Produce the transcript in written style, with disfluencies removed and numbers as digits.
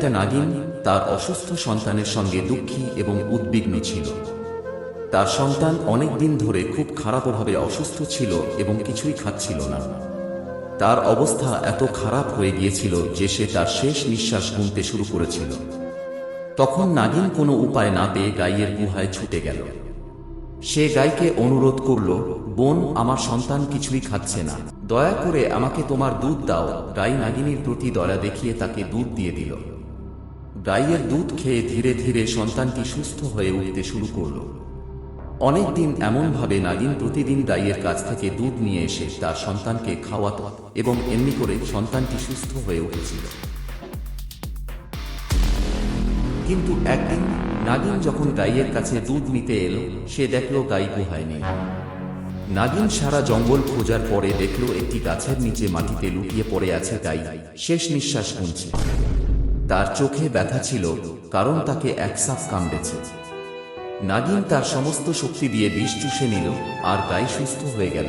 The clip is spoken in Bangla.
একটা নাগিন তার অসুস্থ সন্তানের সঙ্গে দুঃখী এবং উদ্বিগ্ন ছিল। তার সন্তান অনেক দিন ধরে খুব খারাপভাবে অসুস্থ ছিল এবং কিছুই খাচ্ছিল না। তার অবস্থা এত খারাপ হয়ে গিয়েছিল যে সে তার শেষ নিঃশ্বাস গুনতে শুরু করেছিল। তখন নাগিন কোনো উপায় না পেয়ে গাইয়ের গুহায় ছুটে গেল। সে গাইকে অনুরোধ করল, বোন, আমার সন্তান কিছুই খাচ্ছে না, দয়া করে আমাকে তোমার দুধ দাও। গাই নাগিনীর প্রতি দয়া দেখিয়ে তাকে দুধ দিয়ে দিল। গাইয়ের দুধ খেয়ে ধীরে ধীরে সন্তানটি সুস্থ হয়ে উঠতে শুরু করল। অনেকদিন এমনভাবে নাগিন প্রতিদিন গাইয়ের কাছ থেকে দুধ নিয়ে এসে তার সন্তানকে খাওয়াত এবং এমনি করে সন্তানটি সুস্থ হয়ে উঠেছিল। কিন্তু একদিন নাগিন যখন গাইয়ের কাছে দুধ নিতে এলো, সে দেখল গাই গুহায় নেই। নাগিন সারা জঙ্গল খোঁজার পরে দেখল একটি গাছের নিচে মাটিতে লুটিয়ে পড়ে আছে গাই, শেষ নিঃশ্বাস গুনছে। তার চোখে ব্যথা ছিল, কারণ তাকে এক সাপ কামড়েছে। নাগিন তার সমস্ত শক্তি দিয়ে বিষ চুষে নিল, আর গাই সুস্থ হয়ে গেল।